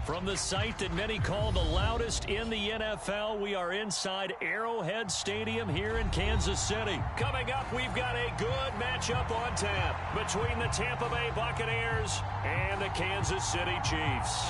From the site that many call the loudest in the NFL, we are inside Arrowhead Stadium here in Kansas City. Coming up, we've got a good matchup on tap between the Tampa Bay Buccaneers and the Kansas City Chiefs.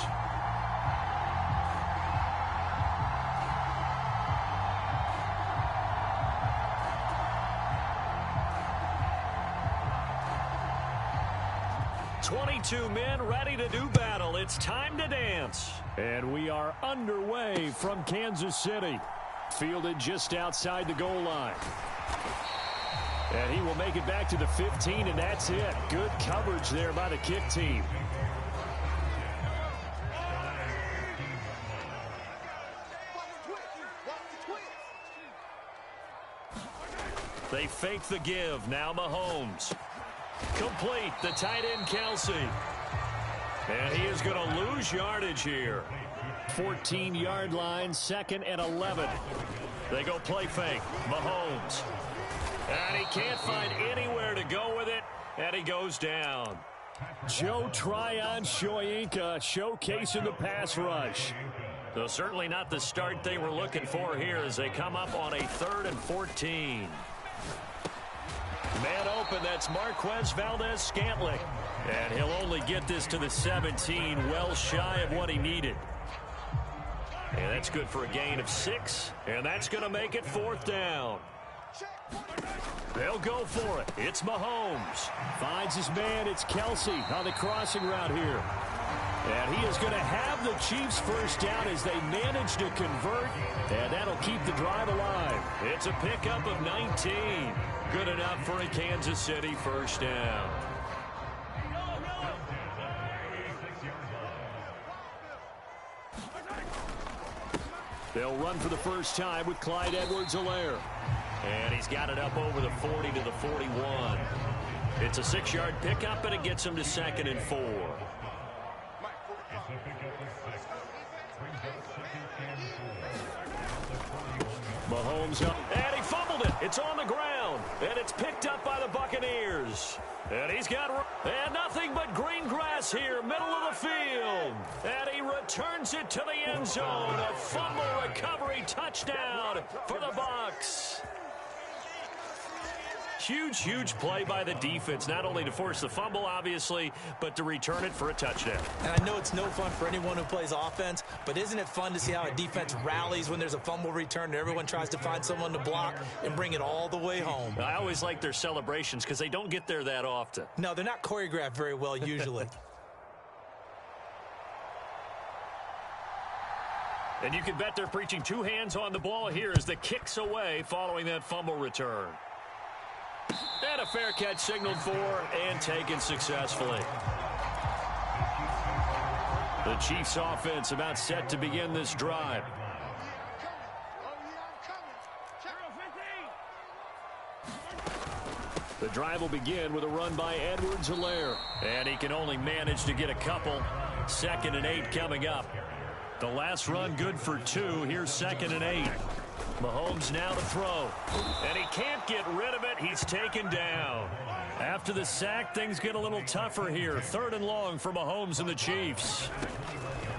Two men ready to do battle. It's time to dance. And we are underway from Kansas City. Fielded just outside the goal line. And he will make it back to the 15, and that's it. Good coverage there by the kick team. They fake the give. Now Mahomes. Complete, the tight end Kelsey. And he is going to lose yardage here. 14-yard line, 2nd and 11. They go play fake. Mahomes. And he can't find anywhere to go with it, and he goes down. Joe Tryon-Shoyinka showcasing the pass rush. Though certainly not the start they were looking for here as they come up on a 3rd and 14. Man open, that's Marquez Valdez-Scantling. And he'll only get this to the 17, well shy of what he needed. And that's good for a gain of 6, and that's going to make it 4th down. They'll go for it. It's Mahomes. Finds his man, it's Kelsey on the crossing route here. And he is going to have the Chiefs first down as they manage to convert, and that'll keep the drive alive. It's a pickup of 19. Good enough for a Kansas City first down. They'll run for the first time with Clyde Edwards-Helaire. And he's got it up over the 40 to the 41. It's a 6-yard pickup, and it gets him to 2nd and 4. Mahomes up, and he fumbled it. It's on the ground, and it's picked up by the Buccaneers. And he's got nothing but green grass here, middle of the field. And he returns it to the end zone. A fumble recovery touchdown for the Bucs. Huge, huge play by the defense, not only to force the fumble, obviously, but to return it for a touchdown. And I know it's no fun for anyone who plays offense, but isn't it fun to see how a defense rallies when there's a fumble return and everyone tries to find someone to block and bring it all the way home? I always like their celebrations because they don't get there that often. No, they're not choreographed very well usually. And you can bet they're preaching 2 hands on the ball here as the kick's away following that fumble return. And a fair catch signaled for and taken successfully. The Chiefs offense about set to begin this drive. The drive will begin with a run by Edwards-Helaire. And he can only manage to get a couple. 2nd and 8 coming up. The last run good for 2. Here's 2nd and 8. Mahomes now to throw. And he can't get rid of it. He's taken down. After the sack, things get a little tougher here. 3rd and long for Mahomes and the Chiefs.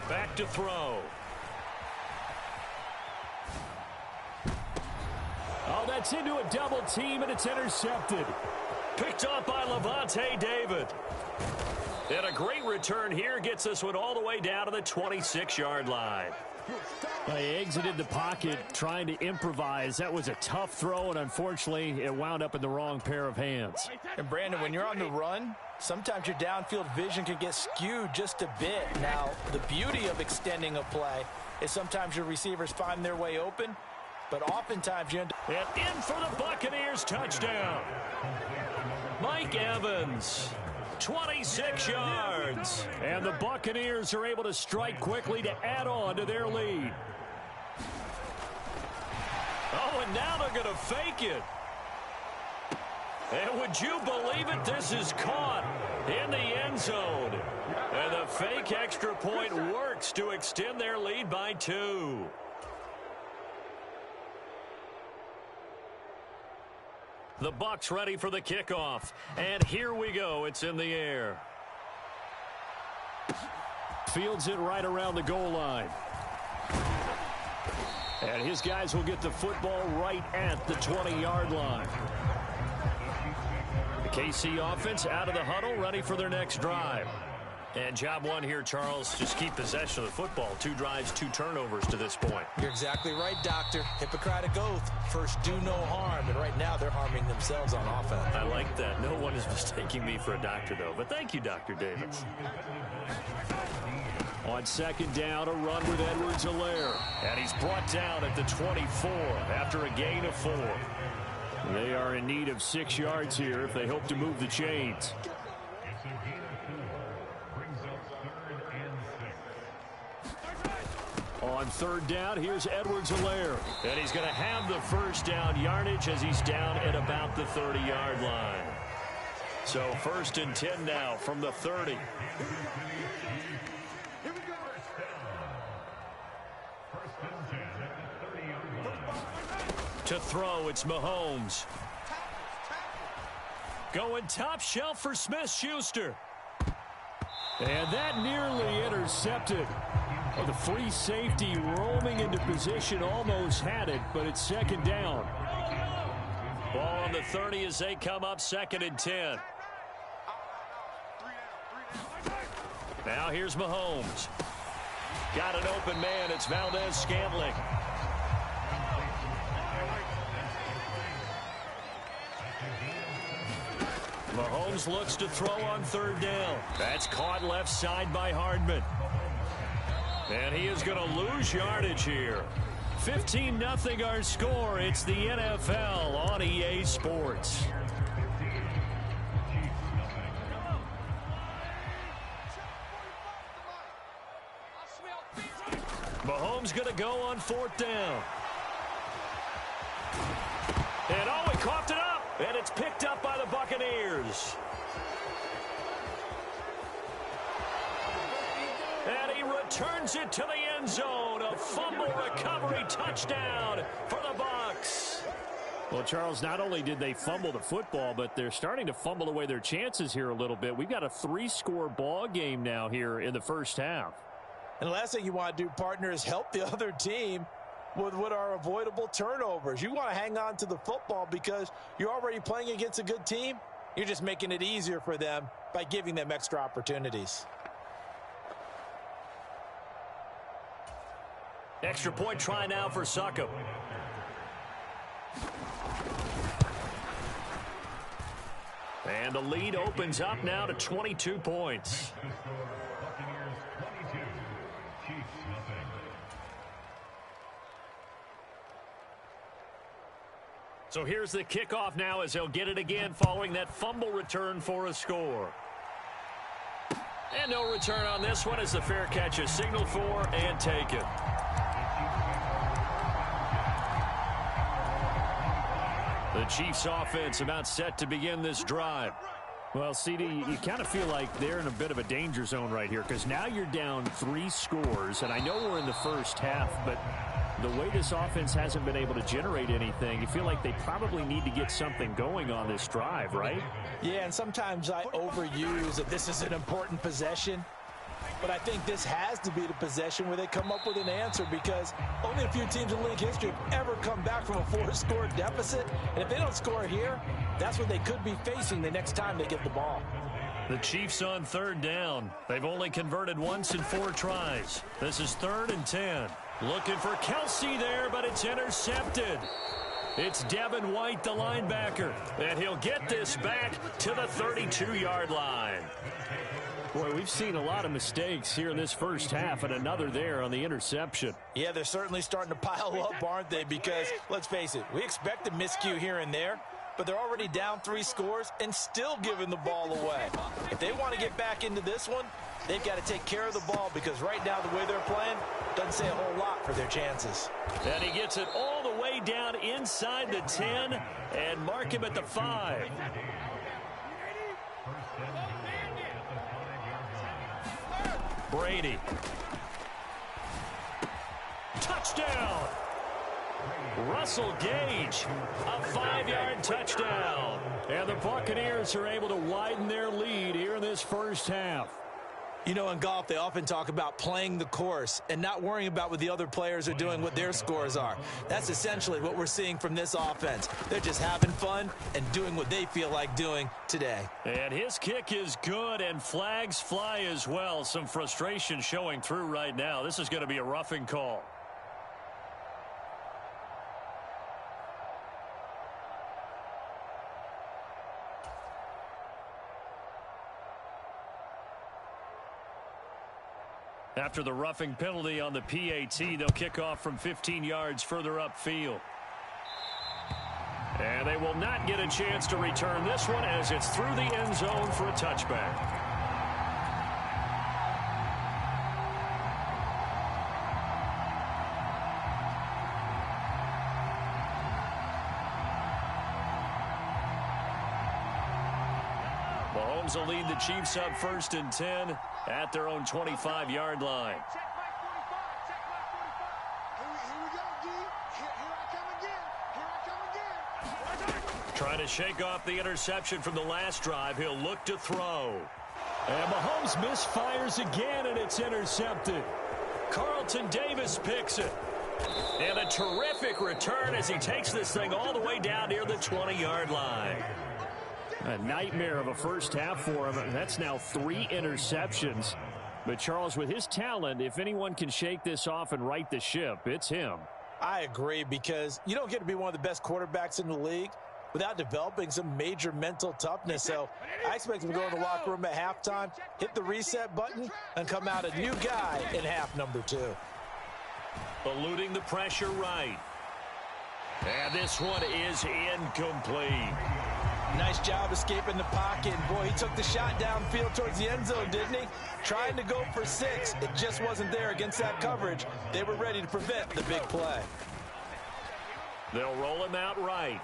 Back to throw. Oh, that's into a double team, and it's intercepted. Picked off by Levante David. And a great return here gets this one all the way down to the 26-yard line. Well, he exited the pocket trying to improvise. That was a tough throw, and unfortunately, it wound up in the wrong pair of hands. And, Brandon, when you're on the run, sometimes your downfield vision can get skewed just a bit. Now, the beauty of extending a play is sometimes your receivers find their way open, but oftentimes you end up... And in for the Buccaneers touchdown. Mike Evans. 26 yards. And the Buccaneers are able to strike quickly to add on to their lead. Oh, and now they're going to fake it. And would you believe it? This is caught in the end zone. And the fake extra point works to extend their lead by 2. The Bucs ready for the kickoff. And here we go. It's in the air. Fields it right around the goal line. And his guys will get the football right at the 20-yard line. The KC offense out of the huddle, ready for their next drive. And job one here, Charles, just keep possession of the football. 2 drives, 2 turnovers to this point. You're exactly right, Doctor. Hippocratic oath. First, do no harm. And right now, they're harming themselves on offense. I like that. No one is mistaking me for a doctor, though. But thank you, Dr. Davis. On second down, a run with Edwards-Helaire. And he's brought down at the 24 after a gain of 4. They are in need of 6 yards here if they hope to move the chains. On third down, here's Edwards-Helaire. And he's going to have the first down yardage as he's down at about the 30-yard line. So 1st and 10 now from the 30. To throw, it's Mahomes. Going top shelf for Smith-Schuster. And that nearly intercepted. Oh, the free safety roaming into position almost had it, but it's second down. Ball on the 30 as they come up 2nd and 10. Now here's Mahomes. Got an open man. It's Valdez-Scantling. Mahomes looks to throw on 3rd down. That's caught left side by Hardman. And he is going to lose yardage here. 15-0 our score. It's the NFL on EA Sports. Mahomes going to go on 4th down. And oh, he coughed it up. And it's picked up by the Buccaneers. And he returns it to the end zone. A fumble recovery touchdown for the Bucs. Well, Charles, not only did they fumble the football, but they're starting to fumble away their chances here a little bit. We've got a 3-score ball game now here in the first half. And the last thing you want to do, partner, is help the other team with what are avoidable turnovers. You want to hang on to the football because you're already playing against a good team. You're just making it easier for them by giving them extra opportunities. Extra point try now for Succop. And the lead opens up now to 22 points. So here's the kickoff now as they'll get it again following that fumble return for a score. And no return on this one as the fair catch is signaled for and taken. The Chiefs offense about set to begin this drive. Well, CD, you kind of feel like they're in a bit of a danger zone right here because now you're down 3 scores, and I know we're in the first half, but the way this offense hasn't been able to generate anything, you feel like they probably need to get something going on this drive, right? Yeah, and sometimes I overuse that this is an important possession. But I think this has to be the possession where they come up with an answer because only a few teams in league history have ever come back from a 4-score deficit. And if they don't score here, that's what they could be facing the next time they get the ball. The Chiefs on 3rd down. They've only converted once in 4 tries. This is 3rd and 10. Looking for Kelsey there, but it's intercepted. It's Devin White, the linebacker, and he'll get this back to the 32-yard line. Boy, we've seen a lot of mistakes here in this first half, and another there on the interception. Yeah, they're certainly starting to pile up, aren't they? Because, let's face it, we expect a miscue here and there, but they're already down 3 scores and still giving the ball away. If they want to get back into this one, they've got to take care of the ball because right now the way they're playing doesn't say a whole lot for their chances. And he gets it all the way down inside the 10 and mark him at the 5. Brady. Touchdown. Russell Gage, a 5-yard touchdown. And the Buccaneers are able to widen their lead here in this first half. You know, in golf, they often talk about playing the course and not worrying about what the other players are doing, what their scores are. That's essentially what we're seeing from this offense. They're just having fun and doing what they feel like doing today. And his kick is good, and flags fly as well. Some frustration showing through right now. This is going to be a roughing call. After the roughing penalty on the PAT, they'll kick off from 15 yards further upfield. And they will not get a chance to return this one as it's through the end zone for a touchback. Mahomes will lead the Chiefs up 1st and 10 at their own 25-yard line. Trying to shake off the interception from the last drive. He'll look to throw. And Mahomes misfires again, and it's intercepted. Carlton Davis picks it. And a terrific return as he takes this thing all the way down near the 20-yard line. A nightmare of a first half for him. That's now 3 interceptions. But, Charles, with his talent, if anyone can shake this off and right the ship, it's him. I agree, because you don't get to be one of the best quarterbacks in the league without developing some major mental toughness. So I expect him to go in the locker room at halftime, hit the reset button, and come out a new guy in half number 2. Eluding the pressure right. And this one is incomplete. Nice job escaping the pocket. And boy, he took the shot downfield towards the end zone, didn't he? Trying to go for 6. It just wasn't there against that coverage. They were ready to prevent the big play. They'll roll him out right.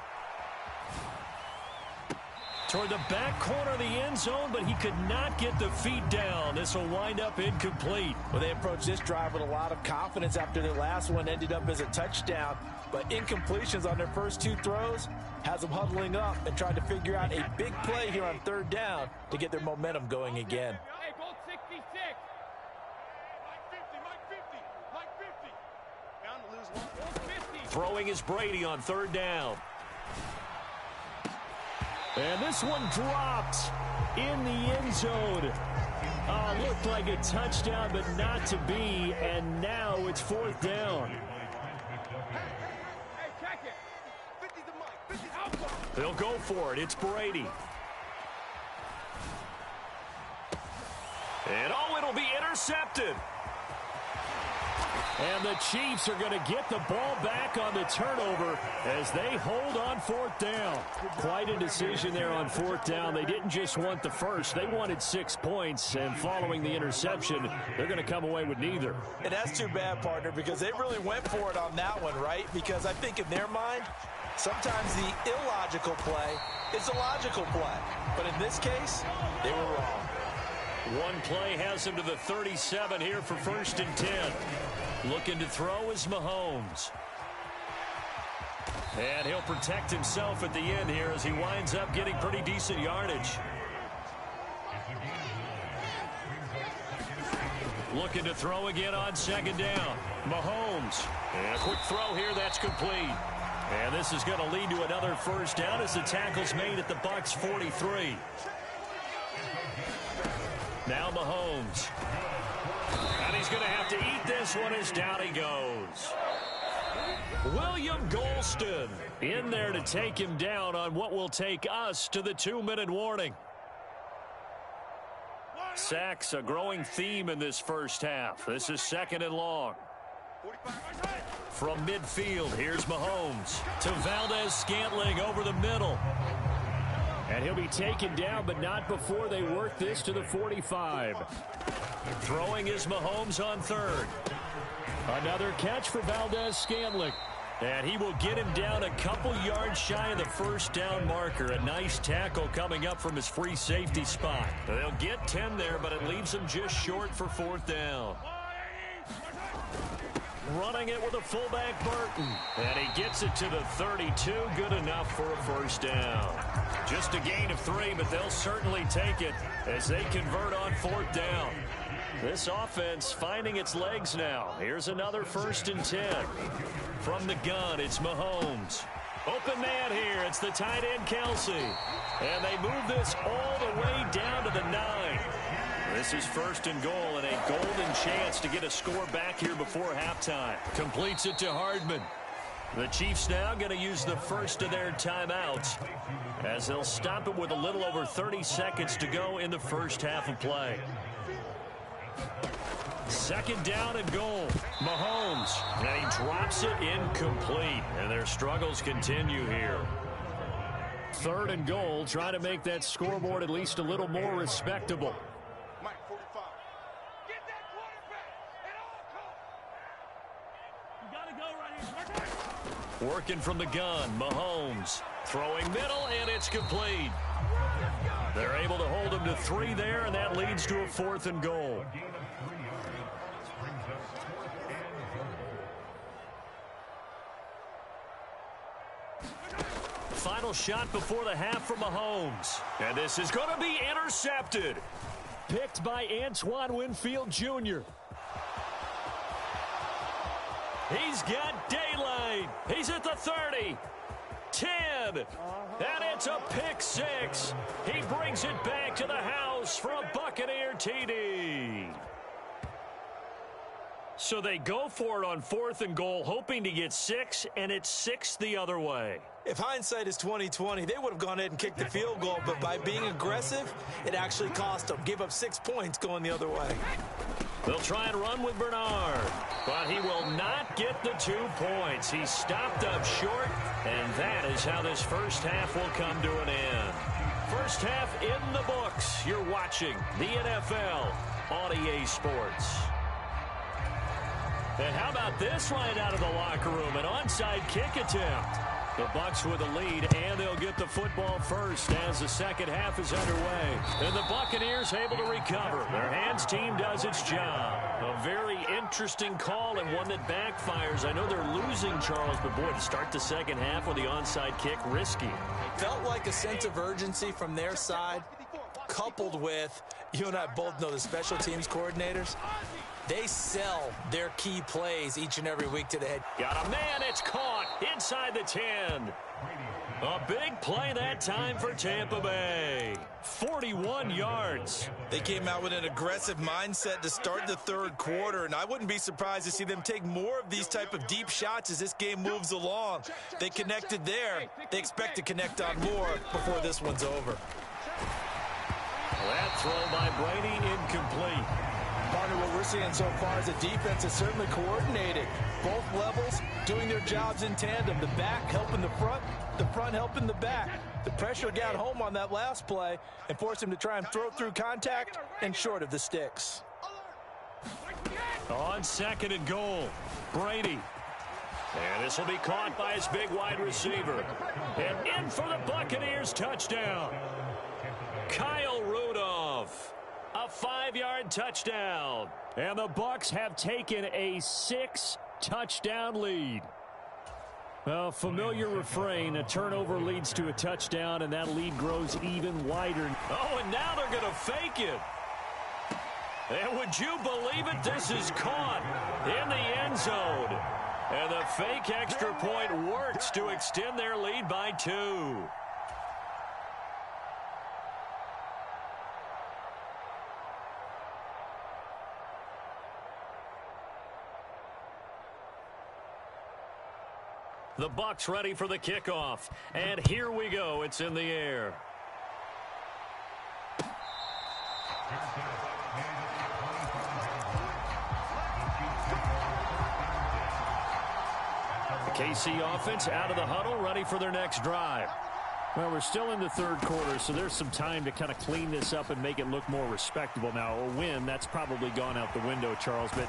Toward the back corner of the end zone, but he could not get the feet down. This will wind up incomplete. Well, they approached this drive with a lot of confidence after their last one ended up as a touchdown. But incompletions on their first 2 throws has them huddling up and trying to figure out a big play here on 3rd down to get their momentum going again. Hey, goal 66. Like 50. Bound to lose one. Throwing is Brady on 3rd down. And this one dropped in the end zone. Looked like a touchdown, but not to be. And now it's 4th down. Hey, check it. 50's the mic. 50's out. They'll go for it. It's Brady. And it'll be intercepted. And the Chiefs are going to get the ball back on the turnover as they hold on 4th down. Quite a decision there on 4th down. They didn't just want the first. They wanted 6 points. And following the interception, they're going to come away with neither. And that's too bad, partner, because they really went for it on that one, right? Because I think in their mind, sometimes the illogical play is a logical play. But in this case, they were wrong. One play has him to the 37 here for 1st and 10. Looking to throw is Mahomes. And he'll protect himself at the end here as he winds up getting pretty decent yardage. Looking to throw again on 2nd down. Mahomes. And a quick throw here, that's complete. And this is going to lead to another 1st down as the tackle's made at the Bucs 43. Now Mahomes. And he's going to have to eat this one as down he goes. William Golston in there to take him down on what will take us to the 2-minute warning. Sacks, a growing theme in this first half. This is 2nd and long. From midfield, here's Mahomes to Valdez-Scantling over the middle. And he'll be taken down, but not before they work this to the 45. Throwing is Mahomes on 3rd. Another catch for Valdez-Scantling. And he will get him down a couple yards shy of the 1st down marker. A nice tackle coming up from his free safety spot. They'll get 10 there, but it leaves him just short for 4th down. Running it with a fullback, Burton. And he gets it to the 32. Good enough for a 1st down. Just a gain of 3, but they'll certainly take it as they convert on 4th down. This offense finding its legs now. Here's another 1st and 10. From the gun, it's Mahomes. Open man here. It's the tight end, Kelsey. And they move this all the way down to the 9. This is 1st and goal and a golden chance to get a score back here before halftime. Completes it to Hardman. The Chiefs now going to use the first of their timeouts as they'll stop it with a little over 30 seconds to go in the first half of play. 2nd down and goal. Mahomes. And he drops it incomplete. And their struggles continue here. 3rd and goal. Trying to make that scoreboard at least a little more respectable. Mike, 45. Get that quarterback at all costs. You got to go right here. Working from the gun. Mahomes. Throwing middle, and it's complete. They're able to hold him to 3 there, and that leads to a 4th and goal. Final shot before the half from Mahomes. And this is going to be intercepted. Picked by Antoine Winfield Jr. He's got daylight. He's at the 30. 10. And it's a pick 6. He brings it back to the house for a Buccaneer TD. So they go for it on 4th and goal, hoping to get 6, and it's 6 the other way. If hindsight is 20/20, they would have gone ahead and kicked the field goal, but by being aggressive, it actually cost them. Give up 6 points going the other way. They'll try and run with Bernard, but he will not get the 2 points. He's stopped up short, and that is how this first half will come to an end. First half in the books. You're watching the NFL on EA Sports. And how about this right out of the locker room? An onside kick attempt. The Bucs with a lead, and they'll get the football first as the second half is underway. And the Buccaneers able to recover. Their hands team does its job. A very interesting call and one that backfires. I know they're losing, Charles, but boy, to start the second half with the onside kick, risky. Felt like a sense of urgency from their side, coupled with, you and I both know the special teams coordinators. They sell their key plays each and every week to the head. Got a man, it's caught inside the 10. A big play that time for Tampa Bay. 41 yards. They came out with an aggressive mindset to start the 3rd quarter, and I wouldn't be surprised to see them take more of these type of deep shots as this game moves along. They connected there. They expect to connect on more before this one's over. That throw by Brady incomplete. Partner, what we're seeing so far is the defense is certainly coordinated. Both levels doing their jobs in tandem. The back helping the front helping the back. The pressure got home on that last play and forced him to try and throw through contact and short of the sticks. On 2nd and goal, Brady. And this will be caught by his big wide receiver. And in for the Buccaneers touchdown. Kyle Rudolph. A 5-yard touchdown. And the Bucs have taken a 6-touchdown lead. A familiar refrain, a turnover leads to a touchdown, and that lead grows even wider. Oh, and now they're going to fake it. And would you believe it? This is caught in the end zone. And the fake extra point works to extend their lead by 2. The Bucs ready for the kickoff. And here we go. It's in the air. The KC offense out of the huddle, ready for their next drive. Well, we're still in the 3rd quarter, so there's some time to kind of clean this up and make it look more respectable. Now, a win, that's probably gone out the window, Charles, but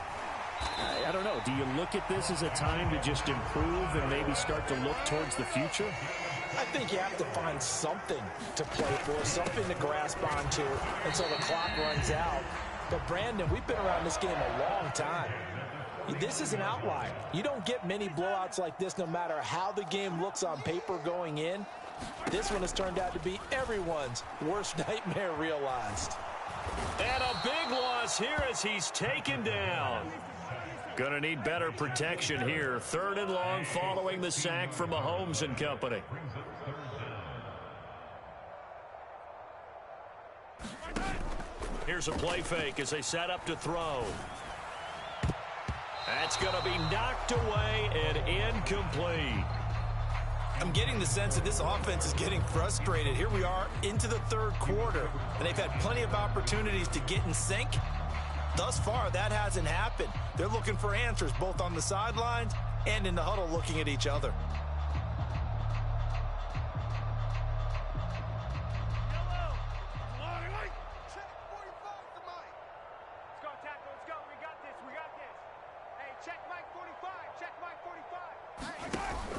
I don't know. Do you look at this as a time to just improve and maybe start to look towards the future? I think you have to find something to play for, something to grasp onto until the clock runs out. But, Brandon, we've been around this game a long time. This is an outlier. You don't get many blowouts like this no matter how the game looks on paper going in. This one has turned out to be everyone's worst nightmare realized. And a big loss here as he's taken down. Going to need better protection here. 3rd and long following the sack from Mahomes and company. Here's a play fake as they set up to throw. That's going to be knocked away and incomplete. I'm getting the sense that this offense is getting frustrated. Here we are into the 3rd quarter, and they've had plenty of opportunities to get in sync. Thus far, that hasn't happened. They're looking for answers both on the sidelines and in the huddle looking at each other.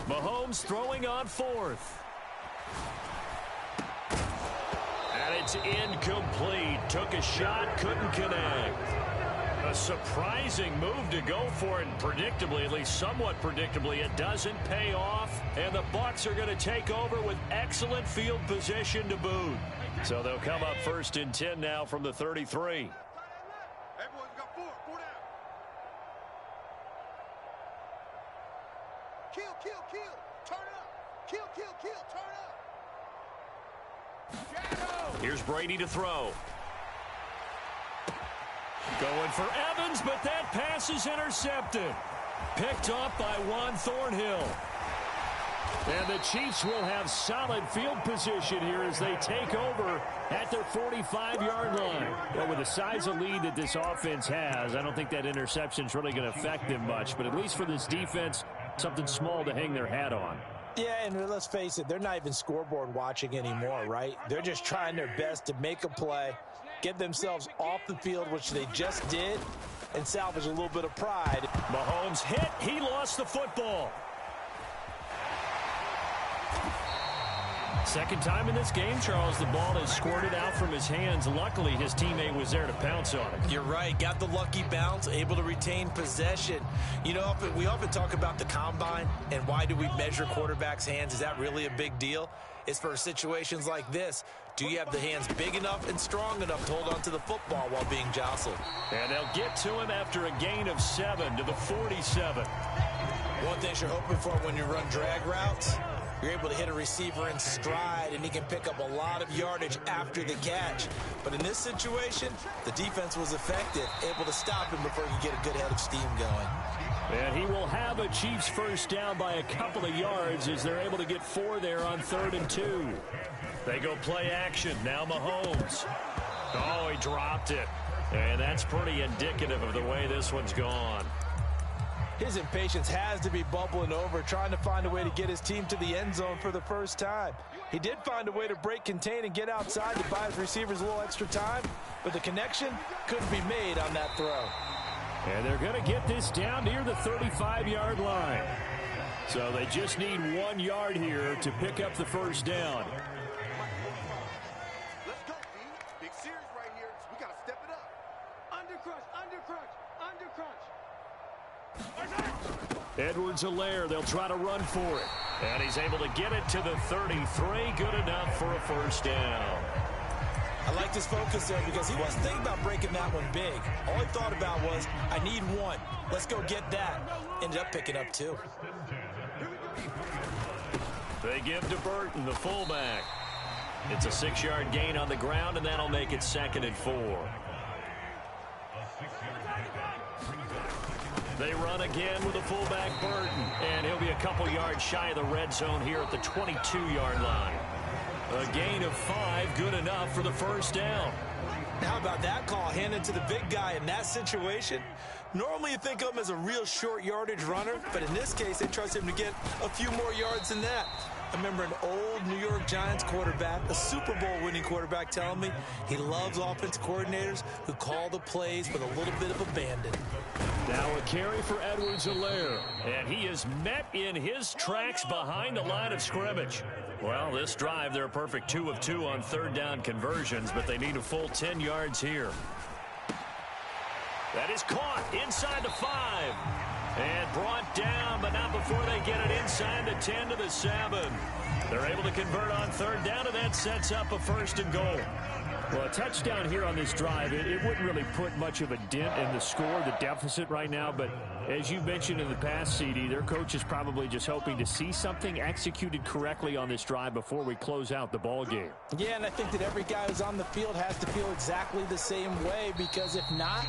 Mahomes throwing on 4th. And it's incomplete. Took a shot, couldn't connect. A surprising move to go for it, and predictably, at least somewhat predictably, it doesn't pay off. And the Bucs are going to take over with excellent field position to boot. So they'll come up 1st and 10 now from the 33. Everyone's got 4 down. Kill, turn up. Kill, turn up. Here's Brady to throw. Going for Evans, but that pass is intercepted. Picked off by Juan Thornhill. And the Chiefs will have solid field position here as they take over at their 45-yard line. Well, with the size of lead that this offense has, I don't think that interception is really going to affect them much. But at least for this defense, something small to hang their hat on. Yeah, and let's face it, they're not even scoreboard watching anymore, right? They're just trying their best to make a play, get themselves off the field, which they just did, and salvage a little bit of pride. Mahomes hit. He lost the football. Second time in this game, Charles, the ball is squirted out from his hands. Luckily, his teammate was there to pounce on it. You're right. Got the lucky bounce, able to retain possession. You know, we often talk about the combine and why do we measure quarterbacks' hands. Is that really a big deal? It's for situations like this. Do you have the hands big enough and strong enough to hold on to the football while being jostled? And they'll get to him after a gain of 7 to the 47. One thing you're hoping for when you run drag routes, you're able to hit a receiver in stride, and he can pick up a lot of yardage after the catch. But in this situation, the defense was effective, able to stop him before he could get a good head of steam going. And he will have a Chiefs first down by a couple of yards as they're able to get 4 there on 3rd and 2. They go play action. Now Mahomes. Oh, he dropped it. And that's pretty indicative of the way this one's gone. His impatience has to be bubbling over, trying to find a way to get his team to the end zone for the first time. He did find a way to break contain and get outside to buy his receivers a little extra time, but the connection couldn't be made on that throw. And they're going to get this down near the 35-yard line. So they just need 1 yard here to pick up the first down. Let's go, D. Big series right here, so we got to step it up. Undercrush. Edwards-Helaire, they'll try to run for it. And he's able to get it to the 33. Good enough for a first down. I like this focus there because he wasn't thinking about breaking that one big. All he thought about was, I need 1. Let's go get that. Ended up picking up 2. They give to Burton, the fullback. It's a 6-yard gain on the ground, and that'll make it 2nd and 4. They run again with the fullback Burton, and he'll be a couple yards shy of the red zone here at the 22-yard line. A gain of 5, good enough for the first down. How about that call handed to the big guy in that situation? Normally you think of him as a real short yardage runner, but in this case they trust him to get a few more yards than that. I remember an old New York Giants quarterback, a Super Bowl winning quarterback, telling me he loves offense coordinators who call the plays with a little bit of abandon. Now a carry for Edwards-Helaire, and he is met in his tracks behind the line of scrimmage. Well, this drive, they're a perfect 2 of 2 on 3rd down conversions, but they need a full 10 yards here. That is caught inside the 5 and brought down, but not before they get it inside the 10 to the 7. They're able to convert on 3rd down, and that sets up a 1st and goal. Well, a touchdown here on this drive, it wouldn't really put much of a dent in the score, the deficit right now. But as you mentioned in the past, CD, their coach is probably just hoping to see something executed correctly on this drive before we close out the ball game. Yeah, and I think that every guy who's on the field has to feel exactly the same way, because if not,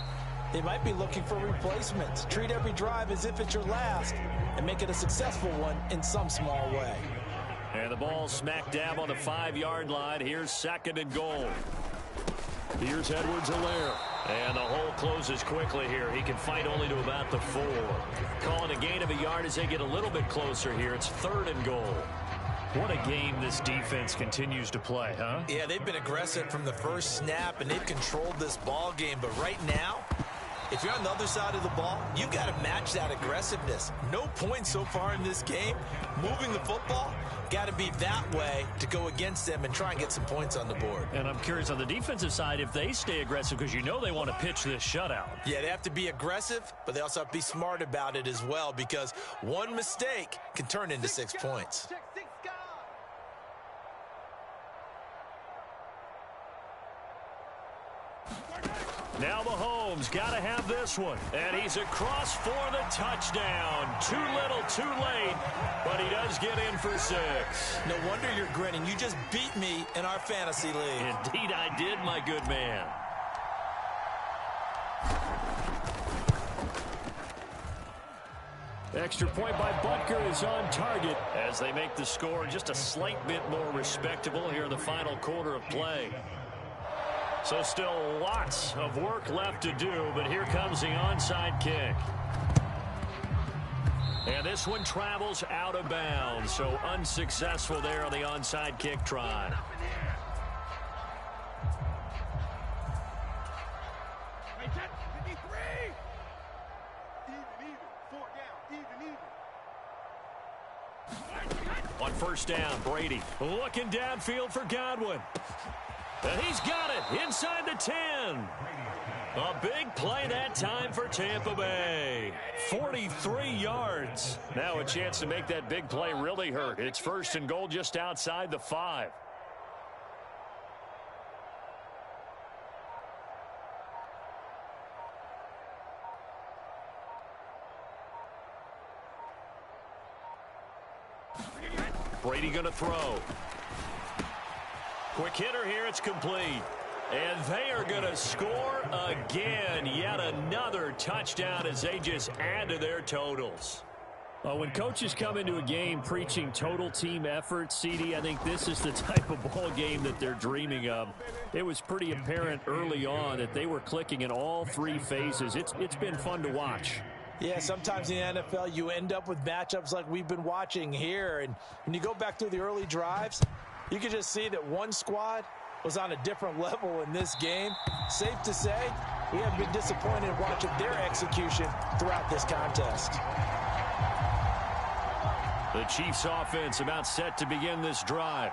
they might be looking for replacements. Treat every drive as if it's your last and make it a successful one in some small way. And the ball smack dab on the 5-yard line. Here's 2nd and goal. Here's Edwards-Helaire. And the hole closes quickly here. He can fight only to about the 4. Calling a gain of a yard as they get a little bit closer here. It's 3rd and goal. What a game this defense continues to play, huh? Yeah, they've been aggressive from the first snap, and they've controlled this ball game. But right now, if you're on the other side of the ball, you've got to match that aggressiveness. No points so far in this game. Moving the football, got to be that way to go against them and try and get some points on the board. And I'm curious on the defensive side if they stay aggressive, because you know they want to pitch this shutout. Yeah, they have to be aggressive, but they also have to be smart about it as well, because one mistake can turn into 6 points. Now Mahomes got to have this one. And he's across for the touchdown. Too little, too late, but he does get in for 6. No wonder you're grinning. You just beat me in our fantasy league. Indeed I did, my good man. Extra point by Butker is on target. As they make the score just a slight bit more respectable here in the final quarter of play. So still lots of work left to do, but here comes the onside kick. And this one travels out of bounds, so unsuccessful there on the onside kick try. On 1st down, Brady looking downfield for Godwin. And he's got it inside the 10. A big play that time for Tampa Bay. 43 yards. Now a chance to make that big play really hurt. It's 1st and goal just outside the 5. Brady going to throw. Quick hitter here. It's complete. And they are going to score again. Yet another touchdown as they just add to their totals. When coaches come into a game preaching total team effort, CD, I think this is the type of ball game that they're dreaming of. It was pretty apparent early on that they were clicking in all 3 phases. It's been fun to watch. Yeah, sometimes in the NFL you end up with matchups like we've been watching here. And when you go back through the early drives, you can just see that one squad was on a different level in this game. Safe to say, we have been disappointed watching their execution throughout this contest. The Chiefs offense about set to begin this drive.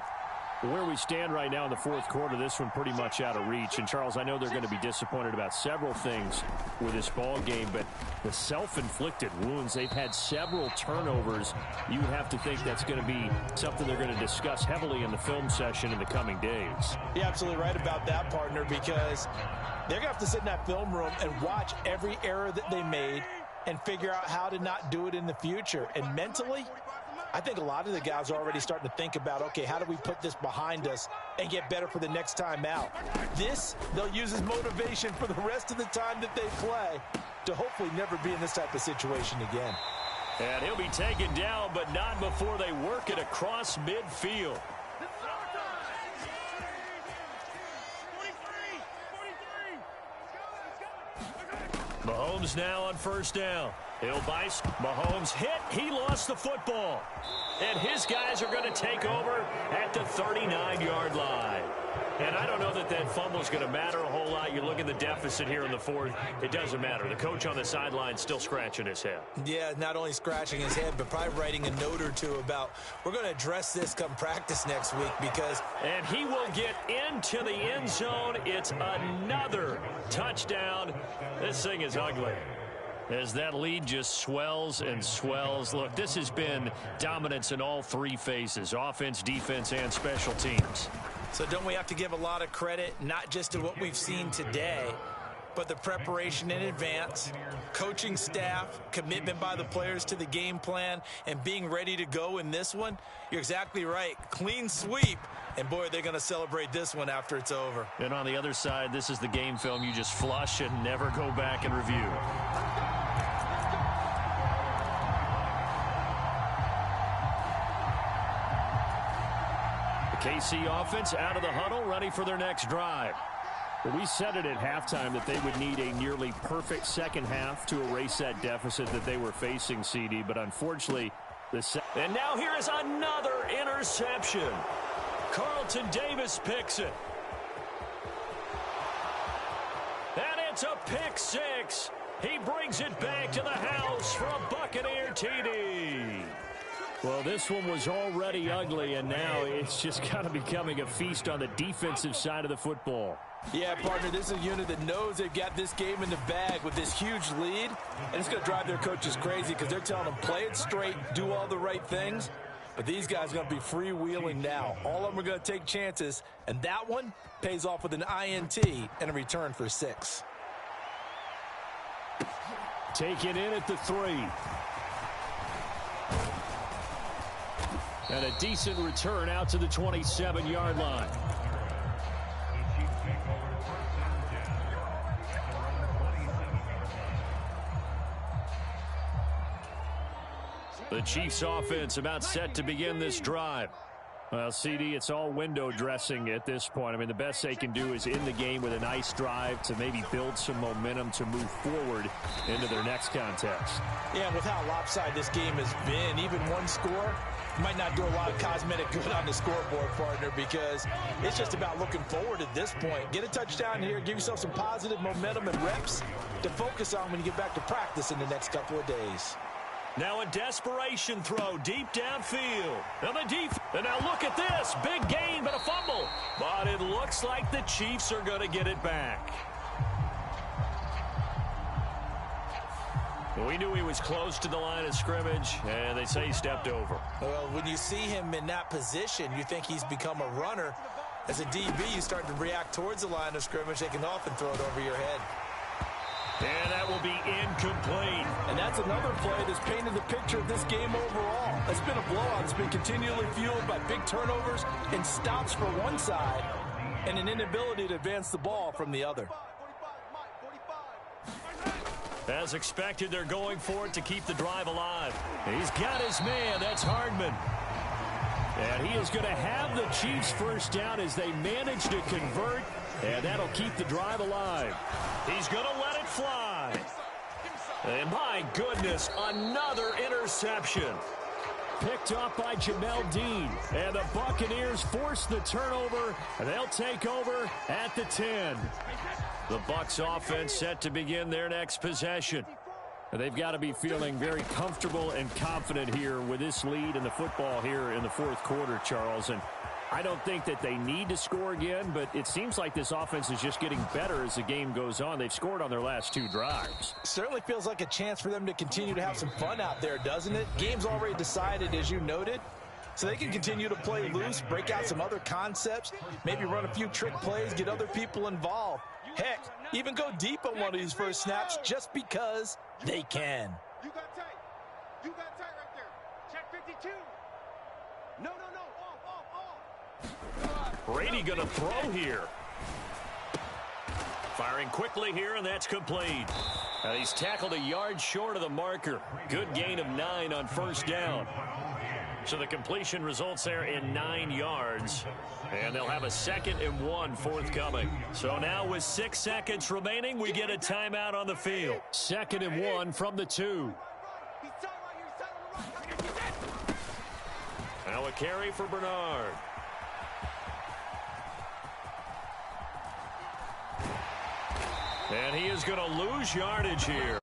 Where we stand right now in the 4th quarter, this one pretty much out of reach. And, Charles, I know they're going to be disappointed about several things with this ball game, but the self-inflicted wounds, they've had several turnovers. You would have to think that's going to be something they're going to discuss heavily in the film session in the coming days. You're absolutely right about that, partner, because they're going to have to sit in that film room and watch every error that they made and figure out how to not do it in the future. And mentally, I think a lot of the guys are already starting to think about, okay, how do we put this behind us and get better for the next time out? This, they'll use as motivation for the rest of the time that they play to hopefully never be in this type of situation again. And he'll be taken down, but not before they work it across midfield. Mahomes now on 1st down. He'll buy. Mahomes hit. He lost the football. And his guys are going to take over at the 39-yard line. And I don't know that that fumble is going to matter a whole lot. You look at the deficit here in the 4th. It doesn't matter. The coach on the sideline still scratching his head. Yeah, not only scratching his head, but probably writing a note or two about, we're going to address this come practice next week because... And he will get into the end zone. It's another touchdown. This thing is ugly. As that lead just swells and swells. Look, this has been dominance in all 3 phases, offense, defense, and special teams. So don't we have to give a lot of credit, not just to what we've seen today, but the preparation in advance, coaching staff, commitment by the players to the game plan, and being ready to go in this one? You're exactly right. Clean sweep. And, boy, they're going to celebrate this one after it's over. And on the other side, this is the game film you just flush and never go back and review. KC offense out of the huddle, ready for their next drive. Well, we said it at halftime that they would need a nearly perfect second half to erase that deficit that they were facing, CD. But unfortunately, and now here is another interception. Carlton Davis picks it. And it's a pick six. He brings it back to the house for a Buccaneer TD. Well, this one was already ugly, and now it's just kind of becoming a feast on the defensive side of the football. Yeah, partner, this is a unit that knows they've got this game in the bag with this huge lead, and it's going to drive their coaches crazy because they're telling them play it straight, do all the right things. But these guys are going to be freewheeling now. All of them are going to take chances, and that one pays off with an INT and a return for 6. Taken in at the 3. And a decent return out to the 27-yard line. The Chiefs offense about set to begin this drive. Well, CD, it's all window dressing at this point. I mean, the best they can do is in the game with a nice drive to maybe build some momentum to move forward into their next contest. Yeah, and with how lopsided this game has been, even one score might not do a lot of cosmetic good on the scoreboard, partner, because it's just about looking forward at this point. Get a touchdown here, give yourself some positive momentum and reps to focus on when you get back to practice in the next couple of days. Now a desperation throw deep downfield. And now look at this. Big gain, but a fumble. But it looks like the Chiefs are going to get it back. We knew he was close to the line of scrimmage, and they say he stepped over. Well, when you see him in that position, you think he's become a runner. As a DB, you start to react towards the line of scrimmage. They can often throw it over your head. And that will be incomplete. And that's another play that's painted the picture of this game overall. It's been a blowout. It's been continually fueled by big turnovers and stops for one side and an inability to advance the ball from the other. As expected, they're going for it to keep the drive alive. He's got his man. That's Hardman. And he is going to have the Chiefs first down as they manage to convert. And that'll keep the drive alive. He's going to let it fly. And my goodness, another interception. Picked up by Jamel Dean. And the Buccaneers force the turnover. And they'll take over at the 10. The Bucs offense set to begin their next possession. They've got to be feeling very comfortable and confident here with this lead in the football here in the fourth quarter, Charles. And I don't think that they need to score again, but it seems like this offense is just getting better as the game goes on. They've scored on their last 2 drives. Certainly feels like a chance for them to continue to have some fun out there, doesn't it? Game's already decided, as you noted. So they can continue to play loose, break out some other concepts, maybe run a few trick plays, get other people involved. Heck, even go deep on one of these first snaps just because they can. You got tight. You got tight right there. Check 52. No. Off. Brady going to throw here. Firing quickly here, and that's complete. Now he's tackled a yard short of the marker. Good gain of 9 on first down. So the completion results there in 9 yards. And they'll have a 2nd and 1 forthcoming. So now with 6 seconds remaining, we get a timeout on the field. 2nd and 1 from the 2. Now a carry for Bernard. And he is going to lose yardage here.